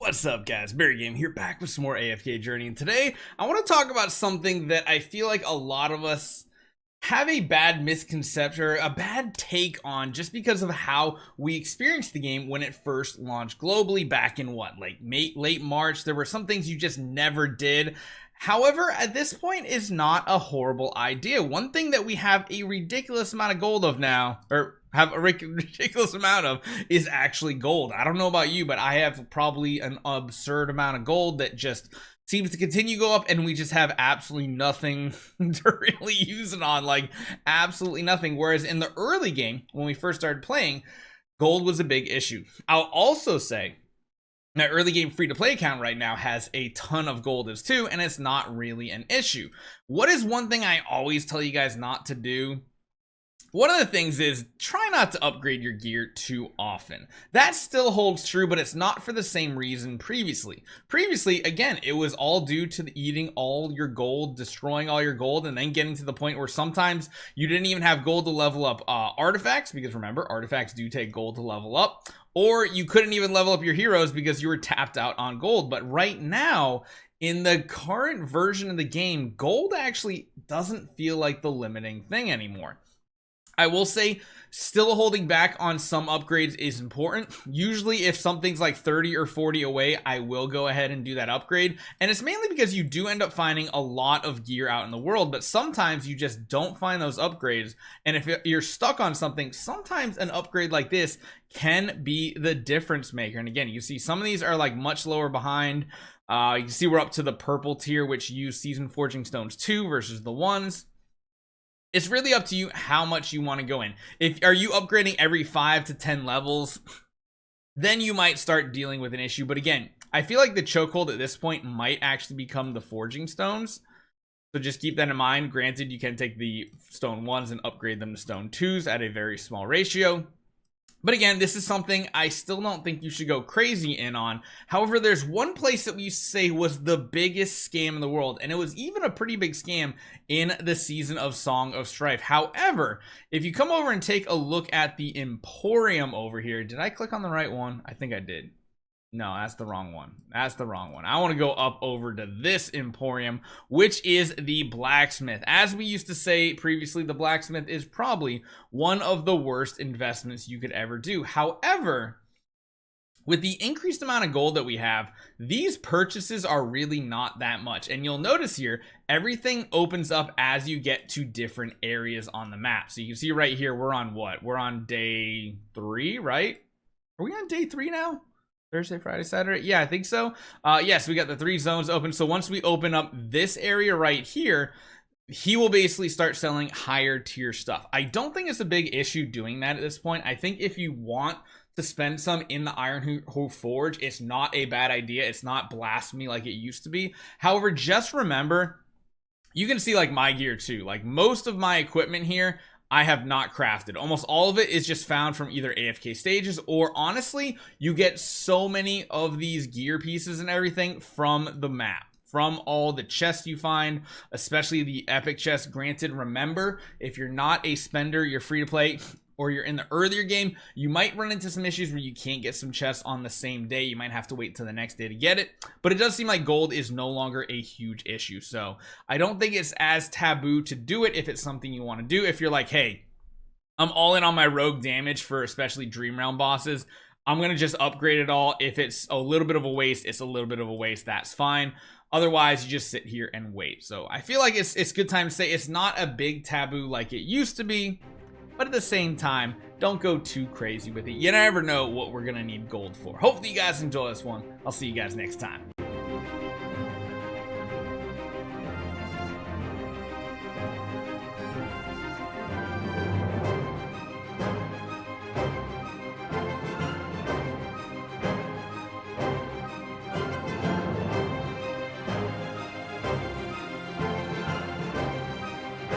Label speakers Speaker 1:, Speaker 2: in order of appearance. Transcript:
Speaker 1: What's up, guys? Barry Game here, back with some more AFK Journey, and today I want to talk about something that I feel like a lot of us have a bad misconception or a bad take on, just because of how we experienced the game when it first launched globally back in late March. There were some things you just never did. However, at this point, is not a horrible idea. One thing that we have a ridiculous amount of gold of now, or have a ridiculous amount of, is actually gold. I don't know about you, but I have probably an absurd amount of gold that just seems to continue to go up, and we just have absolutely nothing to really use it on, like absolutely nothing. Whereas in the early game, when we first started playing, gold was a big issue. I'll also say that early game free-to-play account right now has a ton of gold as too, and it's not really an issue. What is one thing I always tell you guys not to do? One of the things is try not to upgrade your gear too often. That still holds true, but it's not for the same reason previously. Previously, again, it was all due to eating all your gold, destroying all your gold, and then getting to the point where sometimes you didn't even have gold to level up artifacts, because remember, artifacts do take gold to level up, or you couldn't even level up your heroes because you were tapped out on gold. But right now, in the current version of the game, gold actually doesn't feel like the limiting thing anymore. I will say, still holding back on some upgrades is important. Usually if something's like 30 or 40 away, I will go ahead and do that upgrade. And it's mainly because you do end up finding a lot of gear out in the world, but sometimes you just don't find those upgrades. And if you're stuck on something, sometimes an upgrade like this can be the difference maker. And again, you see some of these are like much lower behind. You can see we're up to the purple tier, which use Season Forging Stones 2 versus the 1s. It's really up to you how much you want to go in. Are you upgrading every 5 to 10 levels? Then you might start dealing with an issue. But again, I feel like the chokehold at this point might actually become the forging stones. So just keep that in mind. Granted, you can take the stone 1s and upgrade them to stone 2s at a very small ratio. But again, this is something I still don't think you should go crazy in on. However, there's one place that we used to say was the biggest scam in the world, and it was even a pretty big scam in the season of Song of Strife. However, if you come over and take a look at the Emporium over here, did I click on the right one? I think I did. No, that's the wrong one. That's the wrong one. I want to go up over to this Emporium, which is the blacksmith. As we used to say previously, the blacksmith is probably one of the worst investments you could ever do. However, with the increased amount of gold that we have, these purchases are really not that much. And you'll notice here, everything opens up as you get to different areas on the map. So you can see right here, we're on what? We're on day 3, right? Are we on day 3 now? Thursday, Friday, Saturday? Yeah, I think so. Yes, we got the 3 zones open. So once we open up this area right here, he will basically start selling higher tier stuff. I don't think it's a big issue doing that at this point. I think if you want to spend some in the Iron Hoof Forge, it's not a bad idea. It's not blasphemy like it used to be. However, just remember, you can see like my gear too. Like most of my equipment here, I have not crafted. Almost all of it is just found from either AFK stages, or honestly, you get so many of these gear pieces and everything from the map, from all the chests you find, especially the epic chests. Granted, remember, if you're not a spender, you're free to play, or you're in the earlier game, you might run into some issues where you can't get some chests on the same day. You might have to wait till the next day to get it. But it does seem like gold is no longer a huge issue. So I don't think it's as taboo to do it if it's something you want to do. If you're like, hey, I'm all in on my rogue damage for especially Dream Realm bosses, I'm going to just upgrade it all. If it's a little bit of a waste, it's a little bit of a waste. That's fine. Otherwise, you just sit here and wait. So I feel like it's a good time to say it's not a big taboo like it used to be. But at the same time, don't go too crazy with it. You never know what we're going to need gold for. Hopefully you guys enjoy this one. I'll see you guys next time.